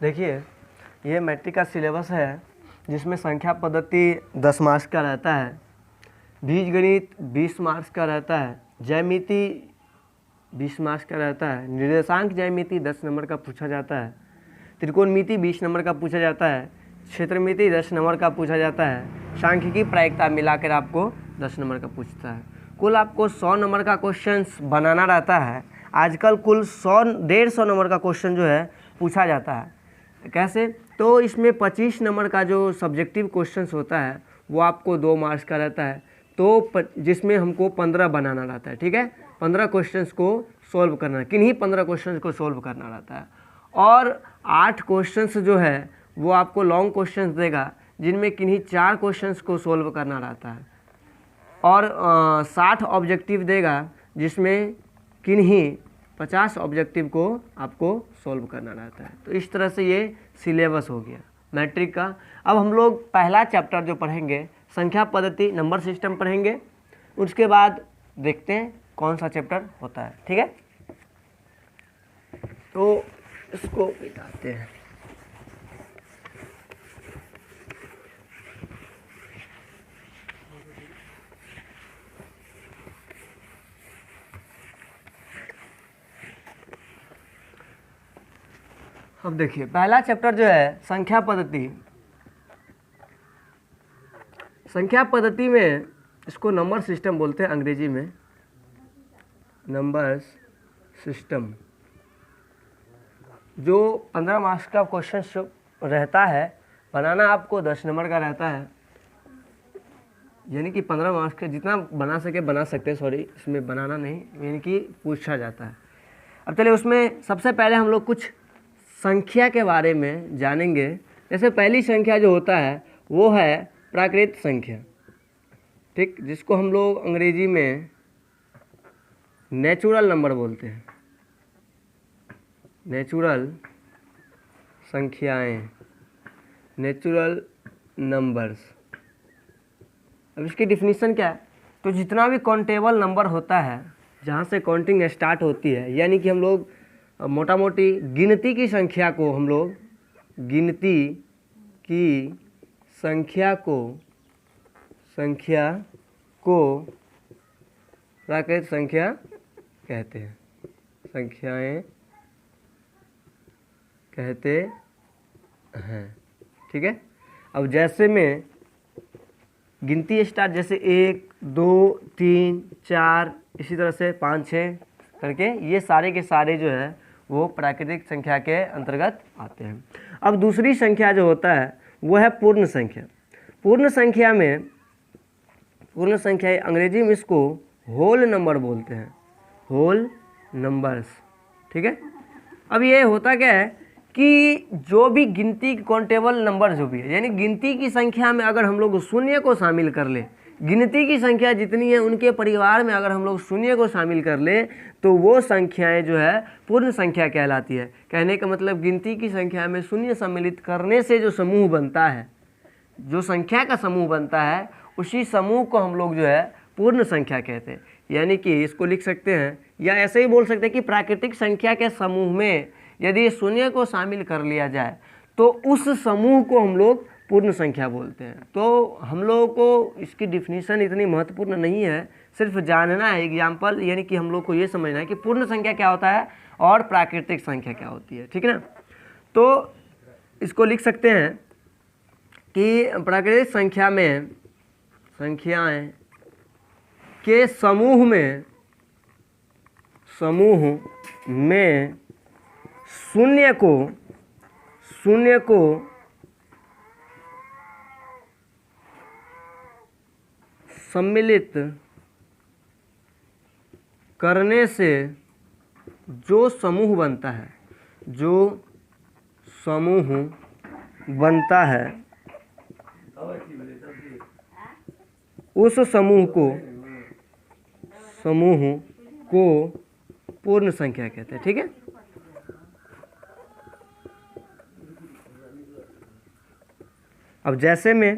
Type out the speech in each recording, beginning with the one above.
देखिए, ये मैट्रिक का सिलेबस है जिसमें संख्या पद्धति 10 मार्क्स का रहता है, बीजगणित 20 मार्क्स का रहता है, ज्यामिति 20 मार्क्स का रहता है, निर्देशांक ज्यामिति 10 नंबर का पूछा जाता है, त्रिकोणमिति 20 नंबर का पूछा जाता है, क्षेत्रमिति 10 नंबर का पूछा जाता है, सांख्यिकी प्रायिकता मिलाकर आपको 10 नंबर का पूछता है। कुल आपको 100 नंबर का क्वेश्चंस बनाना रहता है। आजकल कुल 100-150 नंबर का क्वेश्चन जो है पूछा जाता है। कैसे? तो इसमें 25 नंबर का जो सब्जेक्टिव क्वेश्चंस होता है वो आपको 2 मार्क्स का रहता है, तो जिसमें हमको 15 बनाना रहता है। ठीक है, 15 क्वेश्चंस को सॉल्व करना, किन्हीं 15 क्वेश्चंस को सॉल्व करना रहता है। और 8 क्वेश्चंस जो है वो आपको लॉन्ग क्वेश्चंस देगा, जिनमें किन्हीं 4 क्वेश्चंस को सॉल्व करना रहता है। और 60 ऑब्जेक्टिव देगा, जिसमें किन्हीं 50 ऑब्जेक्टिव को आपको सॉल्व करना रहता है। तो इस तरह से ये सिलेबस हो गया मैट्रिक का। अब हम लोग पहला चैप्टर जो पढ़ेंगे संख्या पद्धति नंबर सिस्टम पढ़ेंगे, उसके बाद देखते हैं कौन सा चैप्टर होता है। ठीक है, तो इसको मिटाते हैं। अब देखिए, पहला चैप्टर जो है संख्या पद्धति। संख्या पद्धति में इसको नंबर सिस्टम बोलते हैं अंग्रेजी में, नंबर सिस्टम। जो 15 मार्क्स का क्वेश्चन रहता है, बनाना आपको 10 नंबर का रहता है, यानी कि 15 मार्क्स का जितना बना सके बना सकते हैं, सॉरी इसमें बनाना नहीं, यानी कि पूछा जाता है। अब चलिए, उसमें सबसे पहले हम लोग कुछ संख्या के बारे में जानेंगे। जैसे पहली संख्या जो होता है वो है प्राकृत संख्या, ठीक, जिसको हम लोग अंग्रेजी में नेचुरल नंबर बोलते हैं, नेचुरल संख्याएं, नेचुरल नंबर्स। अब इसकी डिफिनीशन क्या है? तो जितना भी काउंटेबल नंबर होता है, जहाँ से काउंटिंग स्टार्ट होती है, यानी कि हम लोग मोटा मोटी गिनती की संख्या को हम लोग गिनती की संख्या को प्राकृत संख्या कहते हैं, संख्याएं कहते हैं। ठीक है, अब जैसे में गिनती स्टार्ट, जैसे 1 2 3 4, इसी तरह से 5 6 करके, ये सारे के सारे जो है वो प्राकृतिक संख्या के अंतर्गत आते हैं। अब दूसरी संख्या जो होता है वो है पूर्ण संख्या। पूर्ण संख्या अंग्रेजी में इसको होल नंबर बोलते हैं, होल नंबर्स। ठीक है, अब ये होता क्या है कि जो भी गिनती काउंटेबल नंबर जो भी है, यानी गिनती की संख्या में अगर हम लोग शून्य को शामिल कर ले, गिनती की संख्या जितनी है उनके परिवार में अगर हम लोग शून्य को शामिल कर ले, तो वो संख्याएं जो है पूर्ण संख्या कहलाती है। कहने का मतलब गिनती की संख्या में शून्य सम्मिलित करने से जो समूह बनता है, जो संख्या का समूह बनता है, उसी समूह को हम लोग जो है पूर्ण संख्या कहते हैं। यानी कि इसको लिख सकते हैं, या ऐसे ही बोल सकते हैं कि प्राकृतिक संख्या के समूह में यदि शून्य को शामिल कर लिया जाए तो उस समूह को हम लोग पूर्ण संख्या बोलते हैं। तो हम लोगों को इसकी डिफिनीशन इतनी महत्वपूर्ण नहीं है, सिर्फ जानना है एग्जाम्पल, यानी कि हम लोग को ये समझना है कि पूर्ण संख्या क्या होता है और प्राकृतिक संख्या क्या होती है। ठीक है ना, तो इसको लिख सकते हैं कि प्राकृतिक संख्या में संख्याएं के समूह में शून्य को सम्मिलित करने से जो समूह बनता है, उस समूह को पूर्ण संख्या कहते हैं। ठीक है, अब जैसे में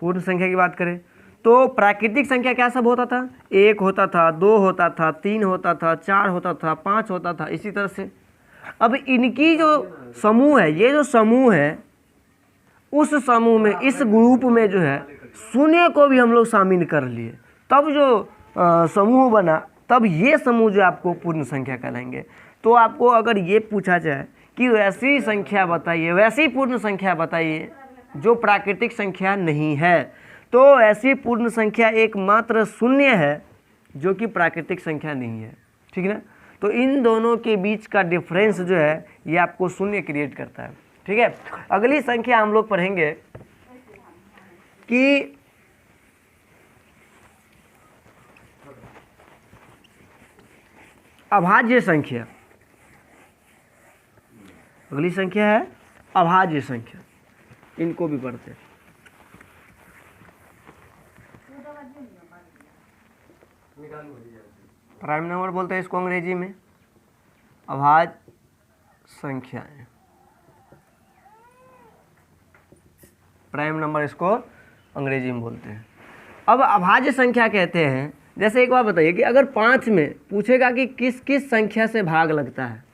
पूर्ण संख्या की बात करें तो प्राकृतिक संख्या क्या सब होता था? 1 होता था, 2 होता था, 3 होता था, 4 होता था, 5 होता था, इसी तरह से। अब इनकी जो समूह है, ये जो समूह है, उस समूह में, इस ग्रुप में जो है शून्य को भी हम लोग शामिल कर लिए, तब जो समूह बना, तब ये समूह जो आपको पूर्ण संख्या कहलाएंगे। तो आपको अगर ये पूछा जाए कि वैसी संख्या बताइए, वैसी पूर्ण संख्या बताइए जो प्राकृतिक संख्या नहीं है, तो ऐसी पूर्ण संख्या एकमात्र शून्य है जो कि प्राकृतिक संख्या नहीं है, ठीक है ना। तो इन दोनों के बीच का डिफरेंस जो है ये आपको शून्य क्रिएट करता है, ठीक है। अगली संख्या हम लोग पढ़ेंगे कि अभाज्य संख्या। अगली संख्या है अभाज्य संख्या, इनको भी पढ़ते हैं। प्राइम नंबर बोलते हैं इसको अंग्रेजी में, अभाज्य संख्याएं, प्राइम नंबर इसको अंग्रेजी में बोलते हैं। अब अभाज्य संख्या कहते हैं, जैसे एक बार बताइए कि अगर 5 में पूछेगा कि किस किस संख्या से भाग लगता है,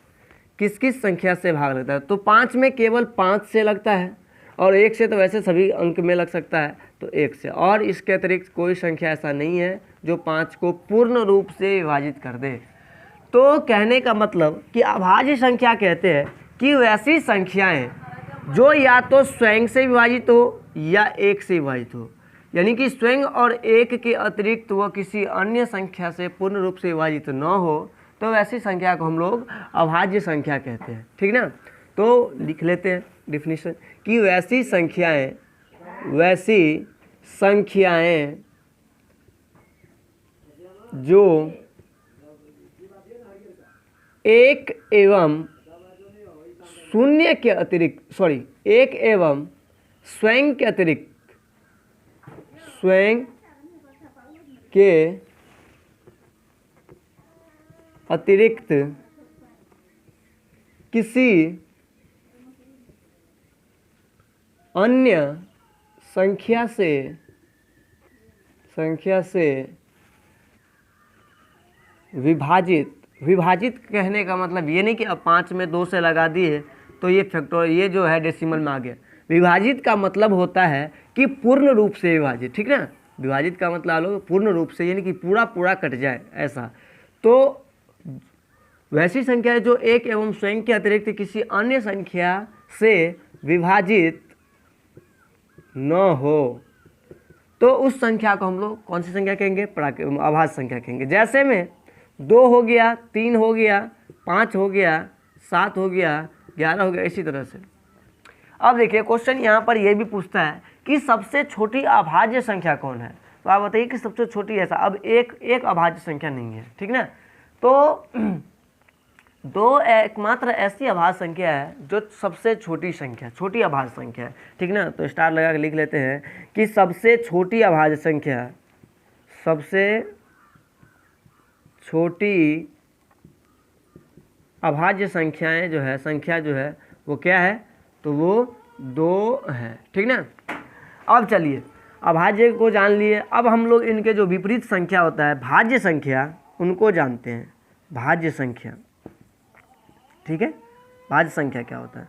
किस किस संख्या से भाग लगता है, तो 5 में केवल 5 से लगता है, और 1 से तो वैसे सभी अंक में लग सकता है, तो 1 से, और इसके अतिरिक्त कोई संख्या ऐसा नहीं है जो 5 को पूर्ण रूप से विभाजित कर दे। तो कहने का मतलब कि अभाज्य संख्या कहते हैं कि वैसी संख्याएं जो या तो स्वयं से विभाजित हो या 1 से विभाजित हो, यानी कि स्वयं और 1 के अतिरिक्त वह किसी अन्य संख्या से पूर्ण रूप से विभाजित न हो, तो वैसी संख्या को हम लोग अभाज्य संख्या कहते हैं, ठीक ना। तो लिख लेते हैं डिफिनीशन कि वैसी संख्याएं जो 1 एवं शून्य के अतिरिक्त, 1 एवं स्वयं के अतिरिक्त किसी अन्य संख्या से विभाजित कहने का मतलब ये नहीं कि अब 5 में 2 से लगा दिए तो ये फैक्टर, ये जो है डेसिमल में आ गया। विभाजित का मतलब होता है कि पूर्ण रूप से विभाजित, ठीक ना। विभाजित का मतलब लो पूर्ण रूप से, यानी कि पूरा पूरा कट जाए ऐसा। तो वैसी संख्या जो 1 एवं स्वयं के अतिरिक्त किसी अन्य संख्या से विभाजित न हो, तो उस संख्या को हम लोग कौन सी संख्या कहेंगे? अभाज्य संख्या कहेंगे। जैसे में 2 हो गया, 3 हो गया, 5 हो गया, 7 हो गया, 11 हो गया, इसी तरह से। अब देखिए क्वेश्चन यहाँ पर यह भी पूछता है कि सबसे छोटी अभाज्य संख्या कौन है। तो आप बताइए कि सबसे छोटी ऐसा, अब एक अभाज्य संख्या नहीं है, ठीक ना। तो 2 एकमात्र ऐसी अभाज्य संख्या है जो सबसे छोटी संख्या, छोटी अभाज्य संख्या है, ठीक ना। तो स्टार लगा के लिख लेते हैं कि सबसे छोटी अभाज्य संख्या, सबसे छोटी अभाज्य संख्याएं जो है, संख्या जो है वो क्या है? तो वो 2 है, ठीक ना। अब चलिए अभाज्य को जान लिए, अब हम लोग इनके जो विपरीत संख्या होता है भाज्य संख्या, उनको जानते हैं। भाज्य संख्या, ठीक है। भाज्य संख्या क्या होता है?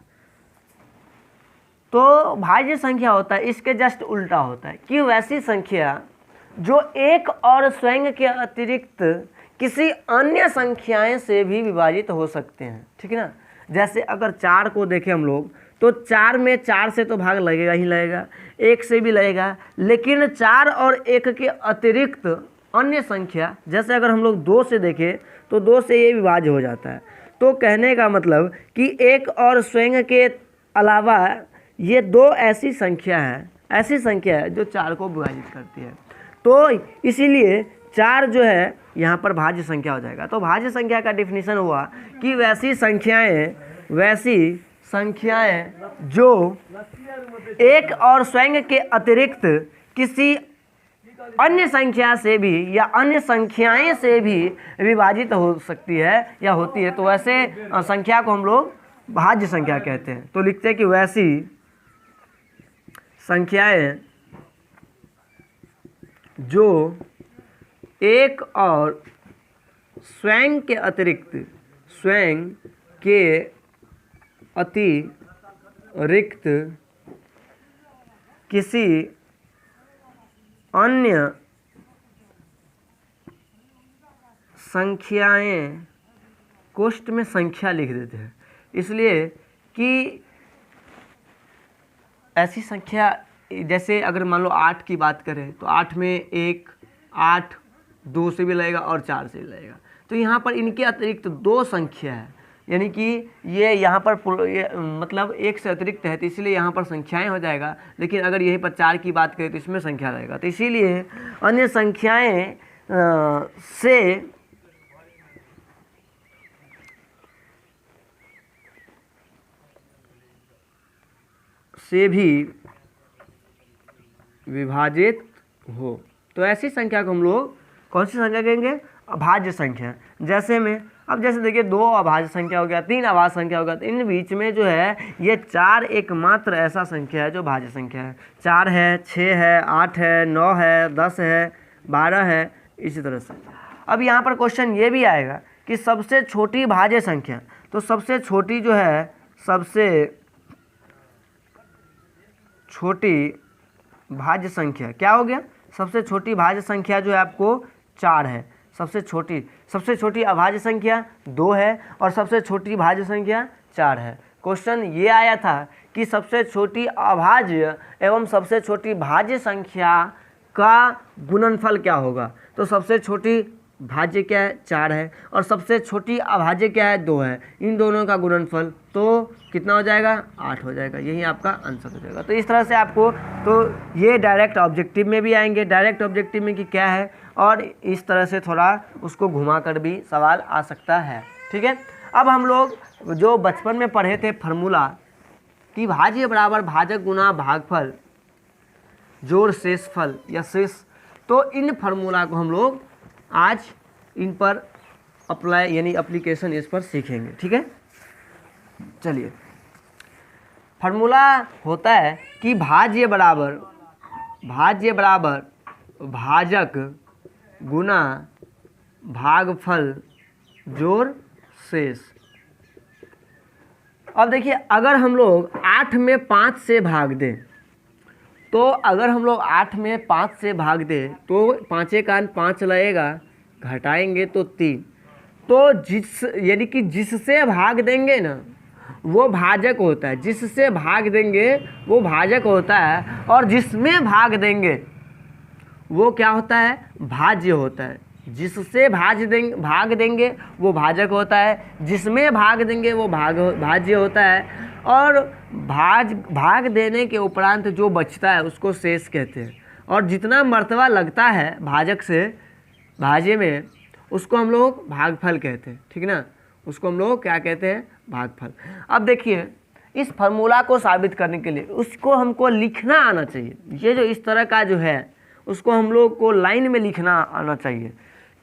तो भाज्य संख्या होता है, इसके जस्ट उल्टा होता है कि वैसी संख्या जो 1 और स्वयं के अतिरिक्त किसी अन्य संख्याएं से भी विभाजित हो सकते हैं, ठीक है ना। जैसे अगर 4 को देखें हम लोग, तो 4 में 4 से तो भाग लगेगा ही लगेगा, 1 से भी लगेगा, लेकिन 4 और 1 के अतिरिक्त अन्य संख्या, जैसे अगर हम लोग 2 से देखें तो 2 से ये विभाज्य हो जाता है। तो कहने का मतलब कि 1 और स्वयं के अलावा ये 2 ऐसी संख्या है जो 4 को विभाजित करती है। तो इसीलिए 4 जो है यहाँ पर भाज्य संख्या हो जाएगा। तो भाज्य संख्या का डिफिनीशन हुआ कि वैसी संख्याएं जो 1 और स्वयं के अतिरिक्त किसी अन्य संख्या से भी या अन्य संख्याएं से भी विभाजित हो सकती है या होती है, तो वैसे संख्या को हम लोग भाज्य संख्या कहते हैं। तो लिखते हैं कि वैसी संख्याएं जो 1 और स्वयं के अतिरिक्त किसी अन्य संख्याएं, कोष्ठ में संख्या लिख देते हैं, इसलिए कि ऐसी संख्या जैसे अगर मान लो 8 की बात करें तो 8 में 1, 8 2 से भी लगेगा और 4 से भी लगेगा। तो यहाँ पर इनके अतिरिक्त 2 संख्या है, यानी कि ये यहाँ पर मतलब 1 से अतिरिक्त है, तो इसलिए यहाँ पर संख्याएं हो जाएगा। लेकिन अगर यहीं पर 4 की बात करें तो इसमें संख्या रहेगा। तो इसीलिए अन्य संख्याएं से भी विभाजित हो, तो ऐसी संख्या को हम लोग कौन सी संख्या कहेंगे? अभाज्य संख्या। जैसे जैसे देखिए 2 अभाज्य संख्या हो गया, 3 अभाज्य संख्या हो गया, तो इन बीच में जो है ये 4 एकमात्र ऐसा संख्या है जो भाज्य संख्या है। 4 है, 6 है, 8 है, 9 है, 10 है, 12 है, इसी तरह से। अब यहाँ पर क्वेश्चन ये भी आएगा कि सबसे छोटी भाज्य संख्या, तो सबसे छोटी जो है, सबसे छोटी भाज्य संख्या क्या हो गया? सबसे छोटी भाज्य संख्या जो है आपको 4 है। सबसे छोटी अभाज्य संख्या 2 है और सबसे छोटी भाज्य संख्या 4 है। क्वेश्चन ये आया था कि सबसे छोटी अभाज्य एवं सबसे छोटी भाज्य संख्या का गुणनफल क्या होगा? तो सबसे छोटी भाज्य क्या है? 4 है और सबसे छोटी अभाज्य क्या है? 2 है। इन दोनों का गुणनफल तो कितना हो जाएगा? 8 हो जाएगा। यही आपका आंसर हो जाएगा। तो इस तरह से आपको, तो ये डायरेक्ट ऑब्जेक्टिव में भी आएंगे, डायरेक्ट ऑब्जेक्टिव में कि क्या है, और इस तरह से थोड़ा उसको घुमा कर भी सवाल आ सकता है। ठीक है। अब हम लोग जो बचपन में पढ़े थे फार्मूला कि भाज्य बराबर भाजक गुना भागफल जोड़ शेषफल या शेष, तो इन फार्मूला को हम लोग आज इन पर अप्लाई यानी एप्लीकेशन इस पर सीखेंगे। ठीक है। चलिए, फार्मूला होता है कि भाज्य बराबर भाजक गुना भागफल जोड़ शेष। अब देखिए, अगर हम लोग 8 में 5 से भाग दें, तो अगर हम लोग 8 में 5 से भाग दें तो 5 का 5 लगेगा, घटाएंगे तो 3। तो यानी कि जिससे भाग देंगे ना वो भाजक होता है, जिससे भाग देंगे वो भाजक होता है, और जिसमें भाग देंगे वो क्या होता है? भाज्य होता है। जिससे भाग देंगे वो भाजक होता है, जिसमें भाग देंगे वो भाज्य होता है, और भाग देने के उपरांत जो बचता है उसको शेष कहते हैं। और जितना मर्तबा लगता है भाजक से भाज्य में उसको हम लोग भागफल कहते हैं। ठीक ना, उसको हम लोग क्या कहते हैं? भागफल। अब देखिए, इस फार्मूला को साबित करने के लिए उसको हमको लिखना आना चाहिए। ये जो इस तरह का जो है उसको हम लोग को लाइन में लिखना आना चाहिए।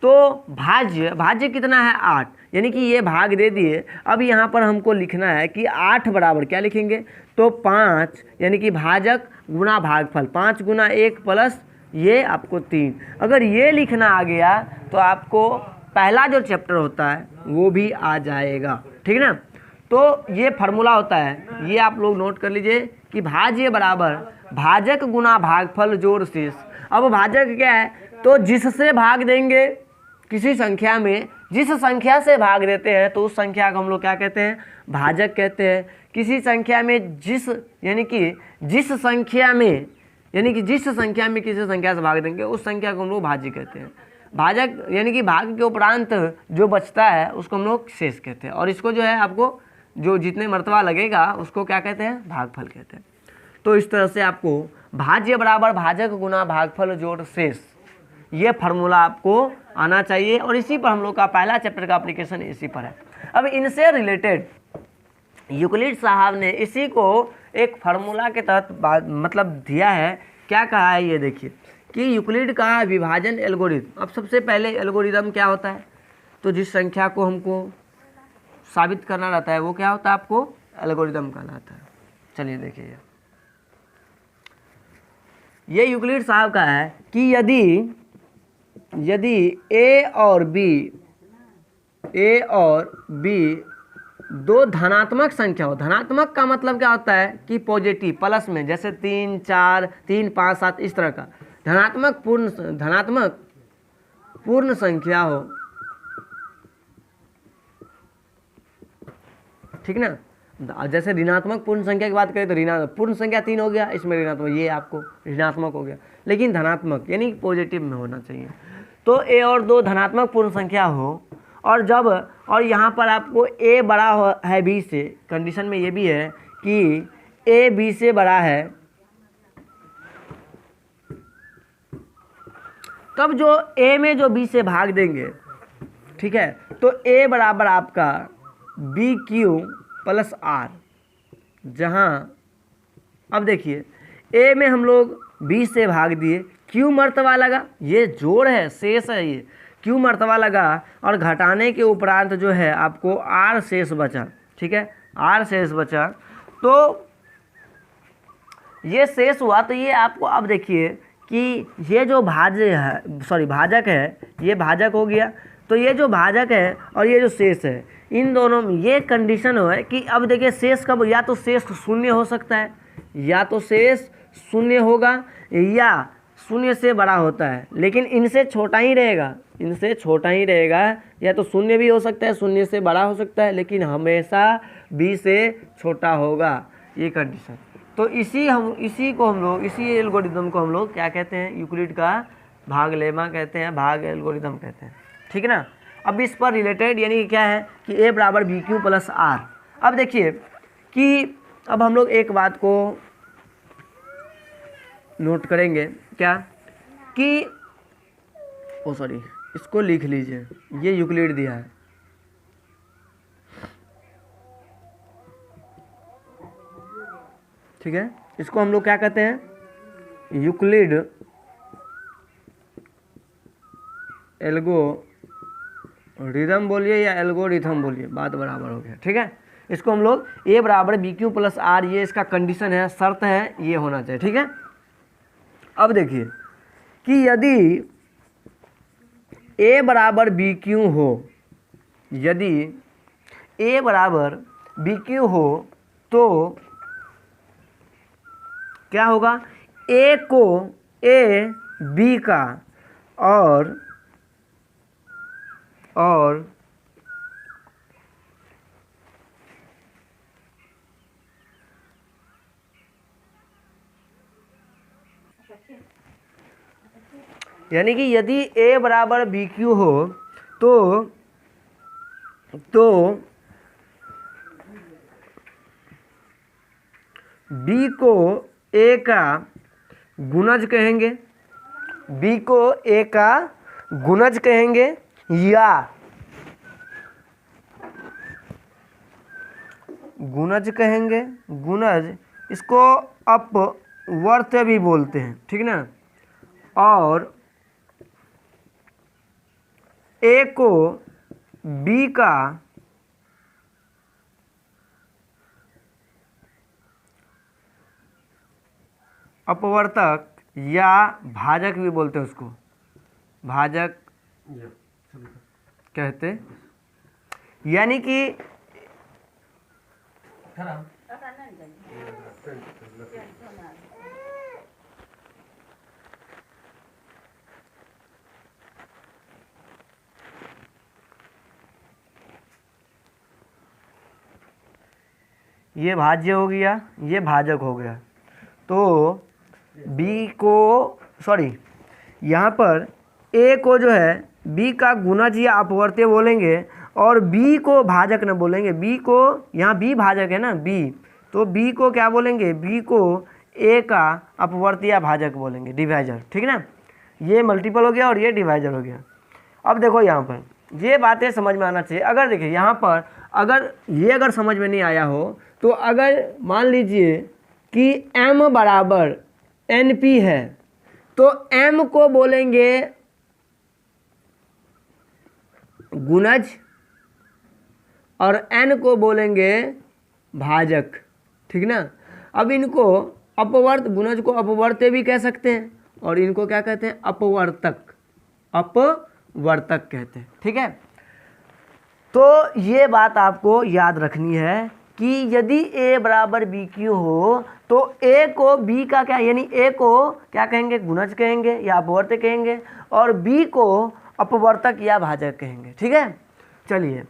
तो भाज्य कितना है? 8, यानी कि ये भाग दे दिए। अब यहाँ पर हमको लिखना है कि 8 बराबर क्या लिखेंगे? तो 5, यानी कि भाजक गुना भागफल, 5 गुना 1 प्लस ये आपको 3। अगर ये लिखना आ गया तो आपको पहला जो चैप्टर होता है वो भी आ जाएगा। ठीक है ना। तो ये फार्मूला होता है, ये आप लोग नोट कर लीजिए कि भाज्य बराबर भाजक गुना भागफल जोड़ शेष। अब भाजक क्या है? तो जिससे भाग देंगे किसी संख्या में, जिस संख्या से भाग देते हैं तो उस संख्या को हम लोग क्या कहते हैं? भाजक कहते हैं। किसी संख्या में यानी कि जिस संख्या में किसी संख्या से भाग देंगे उस संख्या को हम लोग भाज्य कहते हैं। भाजक यानी कि भाग के उपरांत जो बचता है उसको हम लोग शेष कहते हैं। और इसको जो है आपको जो जितने मर्तबा लगेगा उसको क्या कहते हैं? भागफल कहते हैं। तो इस तरह से आपको भाज्य बराबर भाजक गुना भागफल जोड़ शेष, ये फार्मूला आपको आना चाहिए। और इसी पर हम लोग का पहला चैप्टर का एप्लीकेशन इसी पर है। अब इनसे रिलेटेड यूक्लिड साहब ने इसी को एक फार्मूला के तहत मतलब दिया है। क्या कहा है ये देखिए कि यूक्लिड का विभाजन एल्गोरिथम। अब सबसे पहले एल्गोरिथम क्या होता है? तो जिस संख्या को हमको साबित करना रहता है वो क्या होता है? आपको एल्गोरिथम कहलाता है। चलिए देखिए, ये यूक्लिड साहब का है कि यदि ए और बी दो धनात्मक संख्या हो, धनात्मक का मतलब क्या होता है कि पॉजिटिव प्लस में, जैसे 3 4 3 5 7 इस तरह का धनात्मक पूर्ण संख्या हो, ठीक ना। जैसे ऋणात्मक पूर्ण संख्या की बात करें तो ऋणात्मक पूर्ण संख्या 3 हो गया, इसमें ऋणात्मक, ये आपको ऋणात्मक हो गया, लेकिन धनात्मक यानी पॉजिटिव में होना चाहिए। तो ए और दो धनात्मक पूर्ण संख्या हो और जब, और यहाँ पर आपको ए बड़ा है बी से, कंडीशन में ये भी है कि ए बी से बड़ा है, तब जो ए में जो बी से भाग देंगे, ठीक है, तो ए बराबर आपका बी क्यू प्लस आर, जहाँ अब देखिए ए में हम लोग बी से भाग दिए, क्यू मर्तबा लगा, ये जोड़ है, शेष है, ये क्यू मर्तबा लगा और घटाने के उपरांत जो है आपको आर शेष बचा, ठीक है, आर शेष बचा। तो ये शेष हुआ, तो ये आपको अब देखिए कि ये जो भाजक है, ये भाजक हो गया, तो ये जो भाजक है और ये जो शेष है, इन दोनों में ये कंडीशन है कि अब देखिए शेष कब, या तो शेष शून्य हो सकता है, या तो शेष शून्य होगा, या शून्य से बड़ा होता है, लेकिन इनसे छोटा ही रहेगा, इनसे छोटा ही रहेगा, या तो शून्य भी हो सकता है, शून्य से बड़ा हो सकता है, लेकिन हमेशा बी से छोटा होगा, ये कंडीशन। तो इसी एल्गोरिदम को हम लोग क्या कहते हैं, यूक्लिड का भाग लेमा कहते हैं, भाग एल्गोरिदम कहते हैं, ठीक है ना। अब इस पर रिलेटेड यानी कि क्या है कि ए बराबर बी क्यू प्लस आर। अब देखिए कि अब हम लोग एक बात को नोट करेंगे, क्या कि इसको लिख लीजिए, ये यूक्लिड दिया है, ठीक है, इसको हम लोग क्या कहते हैं, यूक्लिड एल्गोरिदम बोलिए या एल्गोरिथम बोलिए, बात बराबर हो गया, ठीक है। इसको हम लोग ए बराबर बी क्यू प्लस आर, ये इसका कंडीशन है, शर्त है, ये होना चाहिए, ठीक है। अब देखिए कि यदि ए बराबर बी क्यू हो, यदि ए बराबर बी क्यू हो तो क्या होगा, ए को ए बी का और यानी कि यदि ए बराबर बी क्यू हो तो बी को ए का गुणज कहेंगे, बी को ए का गुणज कहेंगे, या गुणज कहेंगे, गुणज, इसको अपवर्त भी बोलते हैं, ठीक ना। और ए को बी का अपवर्तक या भाजक भी बोलते हैं, उसको भाजक कहते, यानी कि ये भाज्य हो गया, ये भाजक हो गया। तो बी को यहाँ पर ए को जो है बी का गुणज या अपवर्त्य बोलेंगे और बी को भाजक न बोलेंगे, बी को, यहाँ बी भाजक है ना बी, तो बी को क्या बोलेंगे, बी को ए का अपवर्त्य या भाजक बोलेंगे, डिवाइजर, ठीक है ना। ये मल्टीपल हो गया और ये डिवाइजर हो गया। अब देखो यहाँ पर ये बातें समझ में आना चाहिए। अगर देखिए यहाँ पर अगर समझ में नहीं आया हो तो अगर मान लीजिए कि m बराबर np है तो m को बोलेंगे गुणज और n को बोलेंगे भाजक, ठीक ना। अब इनको अपवर्त, गुणज को अपवर्त्य भी कह सकते हैं और इनको क्या कहते हैं, अपवर्तक कहते हैं, ठीक है। तो ये बात आपको याद रखनी है कि यदि a बराबर बी क्यू हो तो a को b का क्या, यानी a को क्या कहेंगे, गुणज कहेंगे या अपवर्तक कहेंगे, और b को अपवर्तक या भाजक कहेंगे। ठीक है, चलिए।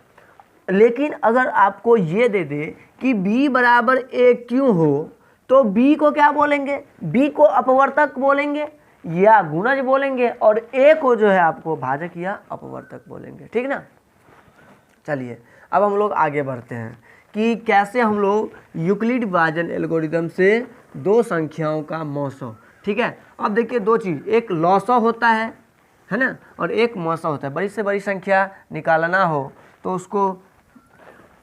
लेकिन अगर आपको ये दे दे कि b बराबर a क्यों हो तो b को क्या बोलेंगे, b को अपवर्तक बोलेंगे या गुणज बोलेंगे, और a को जो है आपको भाजक या अपवर्तक बोलेंगे। ठीक ना। चलिए अब हम लोग आगे बढ़ते हैं कि कैसे हम लोग यूक्लिड विभाजन एल्गोरिदम से दो संख्याओं का मौसो। ठीक है, अब देखिए दो चीज़, एक लॉसो होता है ना, और एक मौसो होता है। बड़ी से बड़ी संख्या निकालना हो तो उसको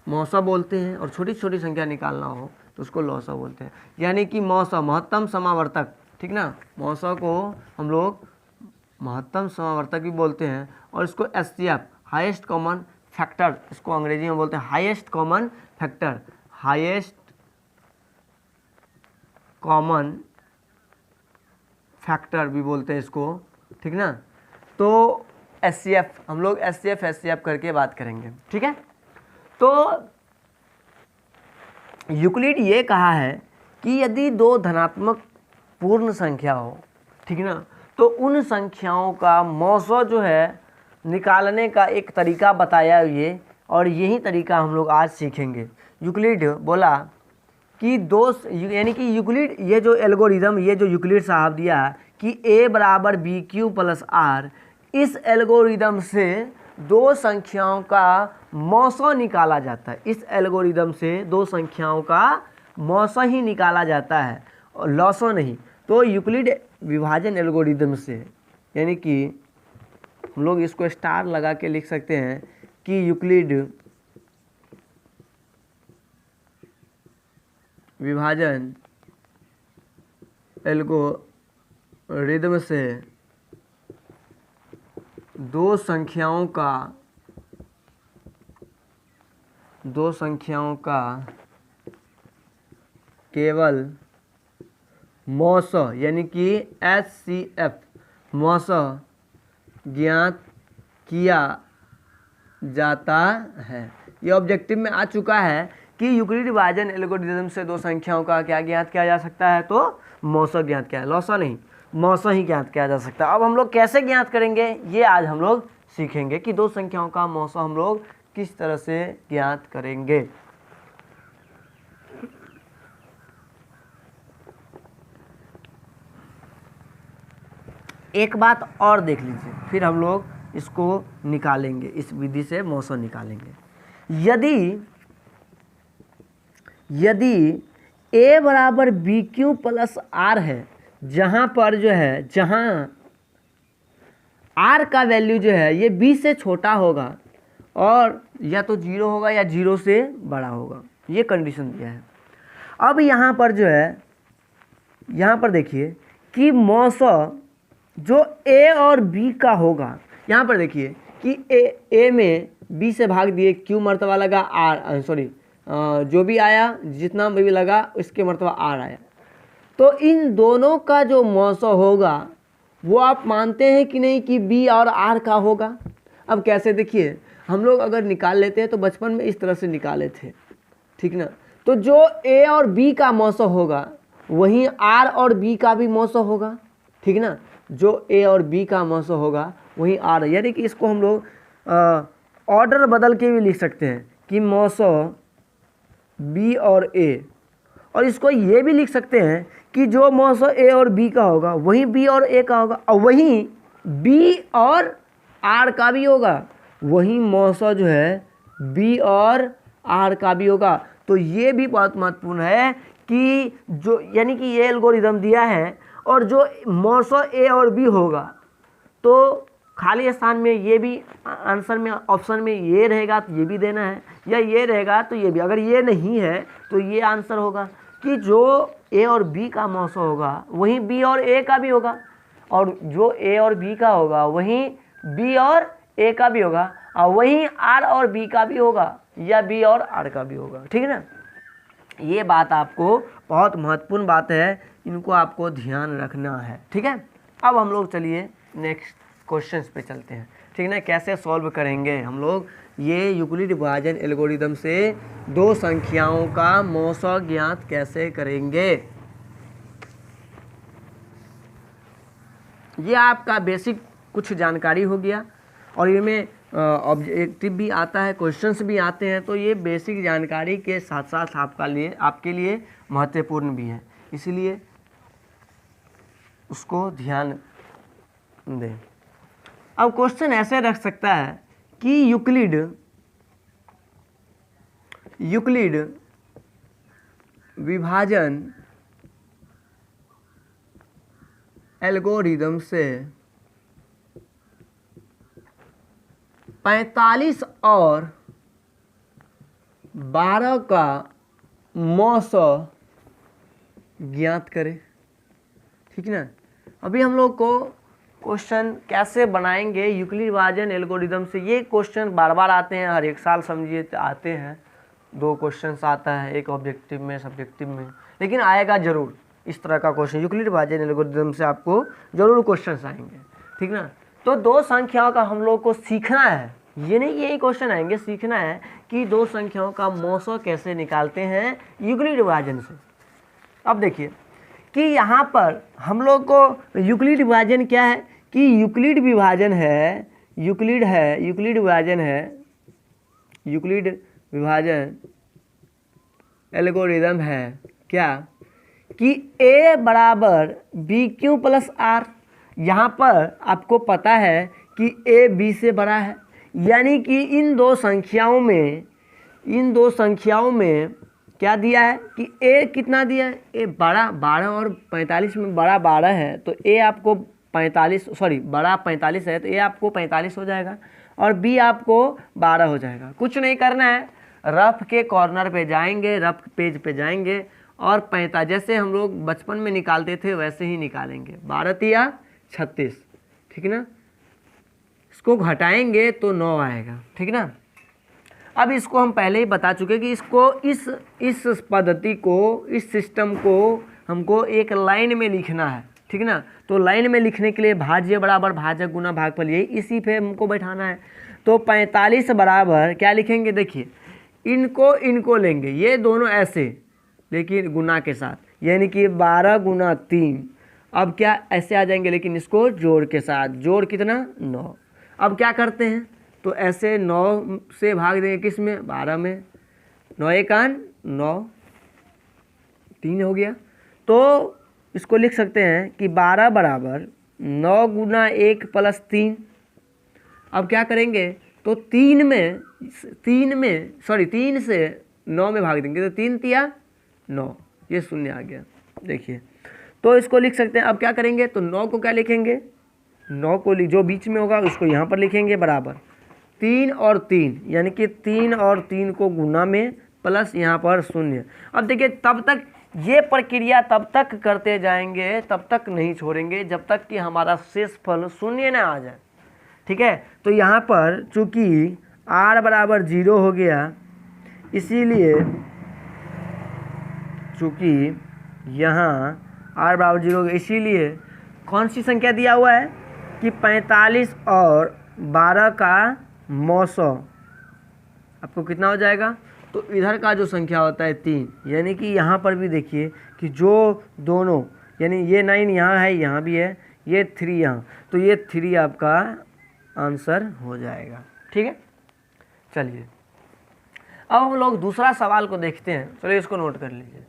मौसो बोलते हैं, और छोटी छोटी संख्या निकालना हो तो उसको लॉसो बोलते हैं। यानी कि मौसो महत्तम समावर्तक, ठीक ना, मौसो को हम लोग महत्तम समावर्तक भी बोलते हैं, और इसको HCF हाईएस्ट कॉमन फैक्टर, इसको अंग्रेजी में बोलते हैं highest common factor, highest common factor भी बोलते हैं इसको। ठीक ना, तो HCF हम लोग HCF करके बात करेंगे। ठीक है, तो यूक्लिड ये कहा है कि यदि दो धनात्मक पूर्ण संख्या हो, ठीक ना, तो उन संख्याओं का मौसो जो है निकालने का एक तरीका बताया ये, और यही तरीका हम लोग आज सीखेंगे। यूक्लिड बोला कि दो, यानी कि यूक्लिड ये जो एल्गोरिदम, ये जो यूक्लिड साहब दिया कि a बराबर बी क्यू प्लस आर, इस एल्गोरिदम से दो संख्याओं का मौसो निकाला जाता है। इस एल्गोरिदम से दो संख्याओं का मौसो ही निकाला जाता है और लॉसो नहीं। तो यूक्लिड विभाजन एल्गोरिदम से, यानी कि हम लोग इसको स्टार लगा के लिख सकते हैं कि यूक्लिड विभाजन एल्गोरिदम से दो संख्याओं का केवल मौसो, यानी कि HCF मौसो ज्ञात किया जाता है। ये ऑब्जेक्टिव में आ चुका है कि यूक्लिड विभाजन एल्गोरिदम से दो संख्याओं का क्या ज्ञात किया जा सकता है, तो मौसो ज्ञात किया है, लॉसो नहीं, मौसो ही ज्ञात किया जा सकता है। अब हम लोग कैसे ज्ञात करेंगे ये आज हम लोग सीखेंगे कि दो संख्याओं का मौसो हम लोग किस तरह से ज्ञात करेंगे। एक बात और देख लीजिए, फिर हम लोग इसको निकालेंगे, इस विधि से मौसो निकालेंगे। यदि a बराबर बी क्यू प्लस आर है, जहाँ पर जो है, जहाँ r का वैल्यू जो है ये b से छोटा होगा और या तो 0 होगा या 0 से बड़ा होगा, ये कंडीशन दिया है। अब यहाँ पर जो है, यहाँ पर देखिए कि मौसो जो a और b का होगा, यहाँ पर देखिए कि a में b से भाग दिए, q मर्तबा लगा r, सॉरी जो भी आया, जितना भी लगा इसके मर्तबा r आया, तो इन दोनों का जो मौसो होगा वो आप मानते हैं कि नहीं कि b और r का होगा। अब कैसे, देखिए हम लोग अगर निकाल लेते हैं तो बचपन में इस तरह से निकाले थे, ठीक ना, तो जो a और b का मौसो होगा वहीं r और b का भी मौसो होगा, ठीक ना, जो a और b का मौसो होगा वहीं r, यानी कि इसको हम लोग ऑर्डर बदल के भी लिख सकते हैं कि मौसो b और a, और इसको ये भी लिख सकते हैं कि जो मौसो a और b का होगा वहीं b और a का होगा, और वहीं b और r का भी होगा, वहीं मौसो जो है b और r का भी होगा। तो ये भी बहुत महत्वपूर्ण है कि जो, यानी कि ये एल्गोरिदम दिया है और जो मौसो a और b होगा तो खाली स्थान में ये भी आंसर में, ऑप्शन में ये रहेगा तो ये भी देना है, या ये रहेगा तो ये भी। अगर ये नहीं है तो ये आंसर होगा कि जो a और b का मौसो होगा वहीं b और a का भी होगा, और जो a और b का होगा वहीं b और a का भी होगा, और वहीं r और b का भी होगा, या b और r का भी होगा। ठीक है ना, ये बात आपको बहुत महत्वपूर्ण बात है, इनको आपको ध्यान रखना है। ठीक है, अब हम लोग चलिए नेक्स्ट क्वेश्चंस पे चलते हैं। ठीक ना। कैसे सॉल्व करेंगे हम लोग, ये यूक्लिड विभाजन एल्गोरिदम से दो संख्याओं का मौसा ज्ञात कैसे करेंगे। ये आपका बेसिक कुछ जानकारी हो गया, और इनमें ऑब्जेक्टिव भी आता है, क्वेश्चंस भी आते हैं, तो ये बेसिक जानकारी के साथ साथ आपके लिए महत्वपूर्ण भी है, इसलिए उसको ध्यान दें। अब क्वेश्चन ऐसे रख सकता है कि यूक्लिड विभाजन एल्गोरिदम से 45 और 12 का मौसा ज्ञात करें, ठीक ना। अभी हम लोग को क्वेश्चन कैसे बनाएंगे यूक्लिड विभाजन एल्गोरिदम से, ये क्वेश्चन बार बार आते हैं, हर एक साल समझिए आते हैं, 2 क्वेश्चंस आता है, एक ऑब्जेक्टिव में सब्जेक्टिव में, लेकिन आएगा जरूर इस तरह का क्वेश्चन। यूक्लिड विभाजन एल्गोरिदम से आपको जरूर क्वेश्चंस आएंगे, ठीक ना। तो दो संख्याओं का हम लोग को सीखना है, ये नहीं यही क्वेश्चन आएंगे, सीखना है कि दो संख्याओं का मौसा कैसे निकालते हैं यूक्लिड विभाजन से। अब देखिए कि यहाँ पर हम लोग को यूक्लिड विभाजन क्या है, कि यूक्लिड विभाजन एल्गोरिदम है क्या, कि a बराबर बी क्यू प्लस आर। यहाँ पर आपको पता है कि a b से बड़ा है, यानी कि इन दो संख्याओं में क्या दिया है कि a कितना दिया है, a बड़ा 12 और 45 में बड़ा 12 है, तो a आपको 45 बड़ा 45 है, तो a आपको 45 हो जाएगा और b आपको 12 हो जाएगा। कुछ नहीं करना है, रफ के कॉर्नर पे जाएंगे, रफ पेज पे जाएंगे और 45 जैसे हम लोग बचपन में निकालते थे वैसे ही निकालेंगे, 12 तिया 36, ठीक ना। इसको घटाएंगे तो 9 आएगा, ठीक ना। अब इसको हम पहले ही बता चुके कि इसको इस पद्धति को, इस सिस्टम को हमको एक लाइन में लिखना है, ठीक ना। तो लाइन में लिखने के लिए भाज्य बराबर भाजक गुना भागफल, यही इसी पे हमको बैठाना है। तो 45 बराबर क्या लिखेंगे, देखिए इनको लेंगे, ये दोनों ऐसे लेकिन गुना के साथ, यानी कि 12 गुना 3, अब क्या ऐसे आ जाएंगे, लेकिन इसको जोड़ के साथ, जोड़ कितना 9। अब क्या करते हैं, तो ऐसे 9 से भाग देंगे किस में, 12 में, 9 एकान 9, 3 हो गया। तो इसको लिख सकते हैं कि 12 बराबर 9 गुना 1 प्लस 3। अब क्या करेंगे, तो 3 से 9 में भाग देंगे, तो 3 तिया 9, ये शून्य आ गया, देखिए। तो इसको लिख सकते हैं, अब क्या करेंगे, तो 9 को क्या लिखेंगे, 9 को जो बीच में होगा उसको यहाँ पर लिखेंगे बराबर 3 और 3, यानी कि 3 और 3 को गुना में प्लस यहाँ पर शून्य। अब देखिए तब तक ये प्रक्रिया तब तक करते जाएंगे, तब तक नहीं छोड़ेंगे जब तक कि हमारा शेष फल शून्य ना आ जाए, ठीक है। तो यहाँ पर चूँकि r बराबर 0 हो गया, इसीलिए चूँकि यहाँ r बराबर 0 हो गया, इसीलिए कौन सी संख्या दिया हुआ है कि 45 और 12 का मौसा आपको कितना हो जाएगा, तो इधर का जो संख्या होता है 3, यानी कि यहाँ पर भी देखिए कि जो दोनों, यानी ये 9 यहाँ है, यहाँ भी है, ये 3 यहाँ, तो ये 3 आपका आंसर हो जाएगा, ठीक है। चलिए अब हम लोग दूसरा सवाल को देखते हैं, चलिए इसको नोट कर लीजिए।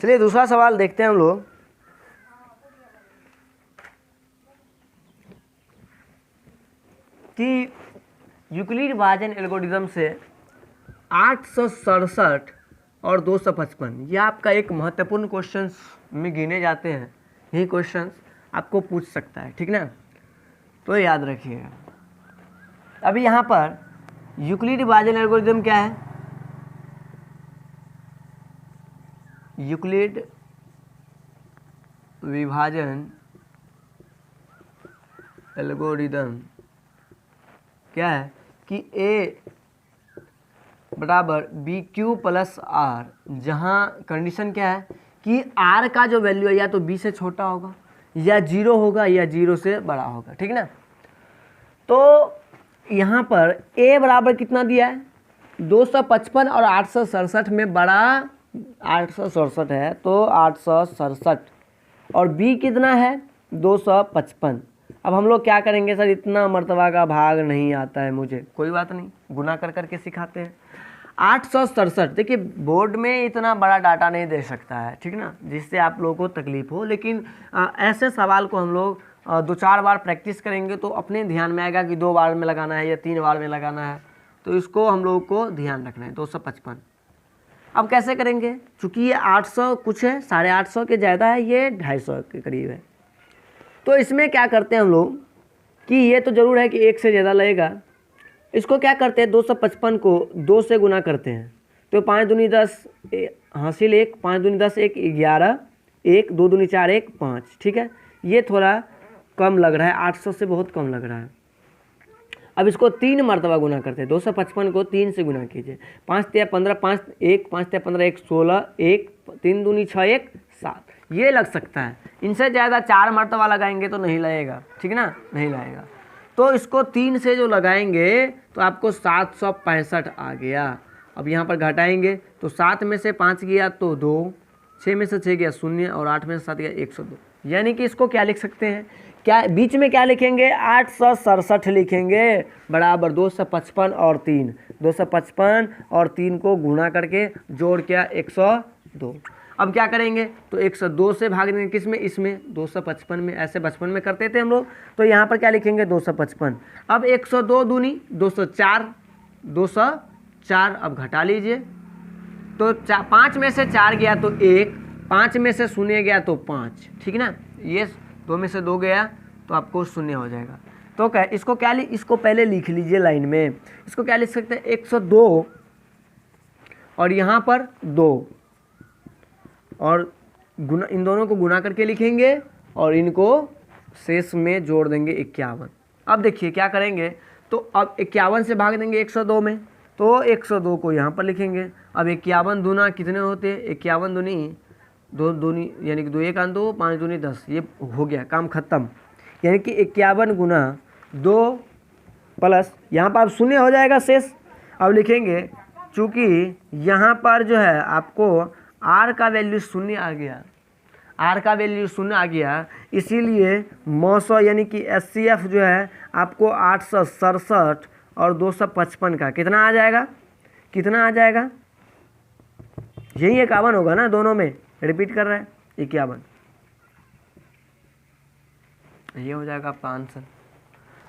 चलिए दूसरा सवाल देखते हैं हम लोग। कि यूक्लिड विभाजन एल्गोरिदम से 867 और 255, यह आपका एक महत्वपूर्ण क्वेश्चंस में गिने जाते हैं, यही क्वेश्चंस आपको पूछ सकता है, ठीक ना। तो याद रखिएगा। अभी यहाँ पर यूक्लिड विभाजन एल्गोरिदम क्या है, यूक्लिड विभाजन एल्गोरिदम क्या है कि a बराबर बी क्यू प्लस आर, जहाँ कंडीशन क्या है कि r का जो वैल्यू है या तो b से छोटा होगा या 0 होगा या 0 से बड़ा होगा, ठीक ना। तो यहाँ पर a बराबर कितना दिया है 255 और 867 में बड़ा 867 है तो 867 और b कितना है 255। अब हम लोग क्या करेंगे सर, इतना मर्तबा का भाग नहीं आता है मुझे, कोई बात नहीं, गुना कर करके सिखाते हैं। 867, देखिए बोर्ड में इतना बड़ा डाटा नहीं दे सकता है, ठीक ना, जिससे आप लोगों को तकलीफ हो, लेकिन ऐसे सवाल को हम लोग 2-4 बार प्रैक्टिस करेंगे तो अपने ध्यान में आएगा कि 2 बार में लगाना है या 3 बार में लगाना है, तो इसको हम लोग को ध्यान रखना है। 255 अब कैसे करेंगे, चूँकि ये 800 कुछ है, 850 के ज़्यादा है, ये 250 के करीब है, तो इसमें क्या करते हैं हम लोग कि ये तो ज़रूर है कि 1 से ज़्यादा लगेगा, इसको क्या करते हैं 255 को 2 से गुना करते हैं, तो 5 दूनी 10 हासिल 1, 5 दूनी 10 1 11, 1 2 दूनी 4 1 5, ठीक है, ये थोड़ा कम लग रहा है, 800 से बहुत कम लग रहा है। अब इसको 3 मरतबा गुना करते हैं, 255 को 3 से गुना कीजिए, 5 तिया 15 5 1 5 तिया 15 1 16 1 3 दूनी 6 1 7, ये लग सकता है। इनसे ज़्यादा 4 मरतबा लगाएंगे तो नहीं लगेगा, ठीक ना, नहीं लगेगा। तो इसको 3 से जो लगाएंगे तो आपको 765 आ गया। अब यहाँ पर घटाएंगे तो 7 में से 5 गया तो 2, 6 में से 6 गया 0 और 8 में से 7 गया 102, यानी कि इसको क्या लिख सकते हैं, क्या बीच में क्या लिखेंगे 867 लिखेंगे बराबर 255 और 3, 255 और 3 को गुणा करके जोड़ क्या 102। अब क्या करेंगे तो 102 से भाग देंगे किस में, इसमें 255 में, ऐसे बचपन में करते थे हम लोग, तो यहाँ पर क्या लिखेंगे 255। अब 102 दूनी 204, 204 अब घटा लीजिए तो 5 में से 4 गया तो 1, 5 में से 0 गया तो 5, ठीक ना, ये 2 में से 2 गया तो आपको 0 हो जाएगा। तो क्या इसको क्या इसको पहले लिख लीजिए लाइन में, इसको क्या लिख सकते हैं 102 और यहाँ पर 2 और गुना, इन दोनों को गुना करके लिखेंगे और इनको शेष में जोड़ देंगे 51। अब देखिए क्या करेंगे तो अब 51 से भाग देंगे 102 में, तो 102 को यहाँ पर लिखेंगे। अब 51 दूना कितने होते हैं, 51 दूनी 2 दूनी यानी कि 2 1 2 5 दूनी 10, ये हो गया काम ख़त्म। यानी कि 51 गुना 2 प्लस यहाँ पर अब 0 हो जाएगा शेष। अब लिखेंगे चूँकि यहाँ पर जो है आपको r का वैल्यू 0 आ गया, r का वैल्यू 0 आ गया, इसीलिए 900 यानी कि HCF जो है आपको 867 और 255 का कितना आ जाएगा, कितना आ जाएगा, यही 51 होगा ना, दोनों में रिपीट कर रहा है 51, ये हो जाएगा आपका आंसर।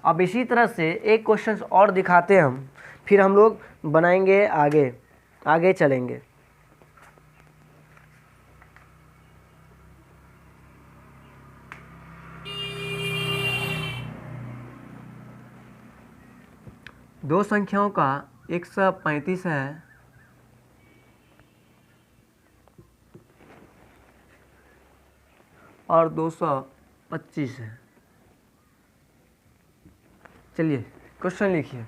अब इसी तरह से एक क्वेश्चन और दिखाते हैं हम, फिर हम लोग बनाएंगे आगे चलेंगे। दो संख्याओं का 135 है और 225 है। चलिए क्वेश्चन लिखिए।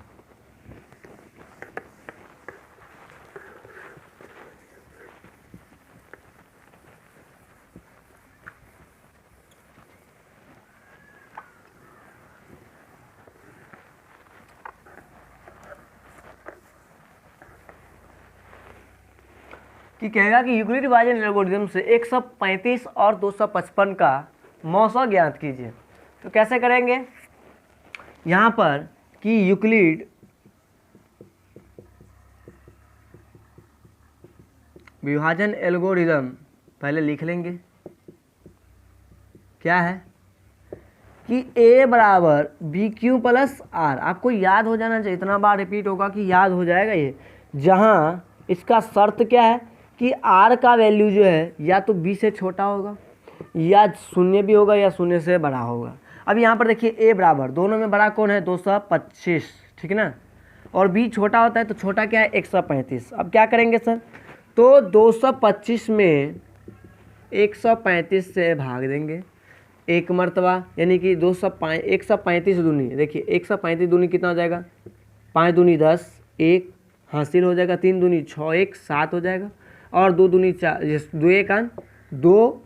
कि कहेगा कि यूक्लिड विभाजन एल्गोरिथम से 135 और 255 का मौसा ज्ञात कीजिए। तो कैसे करेंगे, यहाँ पर कि यूक्लिड विभाजन एल्गोरिथम पहले लिख लेंगे, क्या है कि a बराबर बी क्यू प्लस आर, आपको याद हो जाना चाहिए, इतना बार रिपीट होगा कि याद हो जाएगा ये, जहाँ इसका शर्त क्या है कि r का वैल्यू जो है या तो b से छोटा होगा या 0 भी होगा या 0 से बड़ा होगा। अब यहाँ पर देखिए a बराबर, दोनों में बड़ा कौन है 225, ठीक ना, और b छोटा होता है तो छोटा क्या है 135। अब क्या करेंगे सर, तो 225 में 135 से भाग देंगे, एक मरतबा यानी कि 135 दूनी, देखिए 135 दूनी कितना हो जाएगा, 5 दूनी 10, 1 हासिल हो जाएगा, 3 दूनी 6, 1 7 हो जाएगा, और 2 दूनी 4, 2 1 2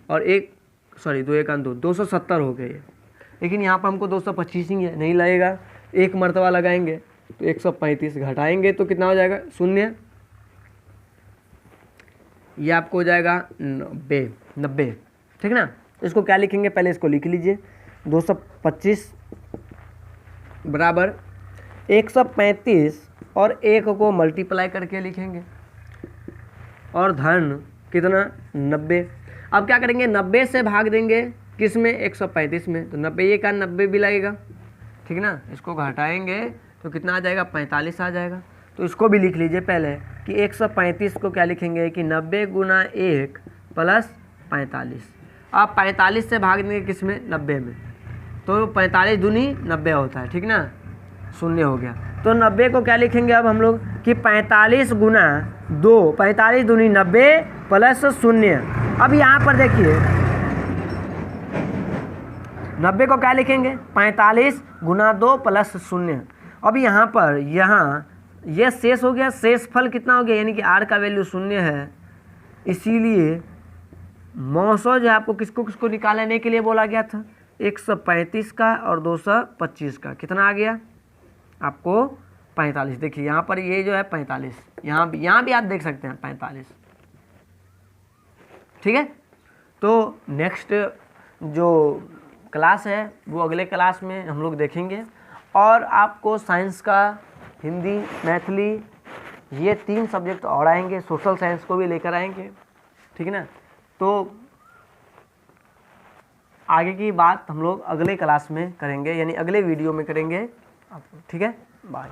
और 1 सॉरी 2 1 2, 270 हो गए। लेकिन यहाँ पर हमको 225 ही है, नहीं लगेगा, एक मरतबा लगाएंगे तो 135 घटाएंगे तो कितना हो जाएगा, 0, ये आपको हो जाएगा 90, ठीक ना। इसको क्या लिखेंगे, पहले इसको लिख लीजिए, 225 बराबर 135 और 1 को मल्टीप्लाई करके लिखेंगे और धन कितना 90। अब क्या करेंगे, 90 से भाग देंगे किस में, 135 में, तो 90 का 90 भी लगेगा, ठीक ना। इसको घटाएंगे तो कितना आ जाएगा, 45 आ जाएगा। तो इसको भी लिख लीजिए पहले कि 135 को क्या लिखेंगे कि 90 गुना 1 प्लस 45। अब 45 से भाग देंगे किस में, 90 में, तो 45 दूनी 90 होता है, ठीक ना, 0 हो गया। तो 90 को क्या लिखेंगे अब हम लोग कि 45 गुना 2, 45 दूनी 90 प्लस 0। अब यहाँ पर देखिए 90 को क्या लिखेंगे, 45 गुना 2 प्लस 0। अब यहाँ पर ये शेष हो गया, शेषफल कितना हो गया, यानी कि r का वैल्यू 0 है, इसीलिए मौसो जो आपको किसको किसको निकालने के लिए बोला गया था, 135 का और 225 का, कितना आ गया आपको 45। देखिए यहाँ पर ये जो है 45, यहाँ भी आप देख सकते हैं 45, ठीक है। तो नेक्स्ट जो क्लास है वो अगले क्लास में हम लोग देखेंगे, और आपको साइंस का, हिंदी, मैथिली, ये 3 सब्जेक्ट और आएंगे, सोशल साइंस को भी लेकर आएंगे, ठीक है ना। तो आगे की बात हम लोग अगले क्लास में करेंगे, यानी अगले वीडियो में करेंगे, ठीक है, बाय।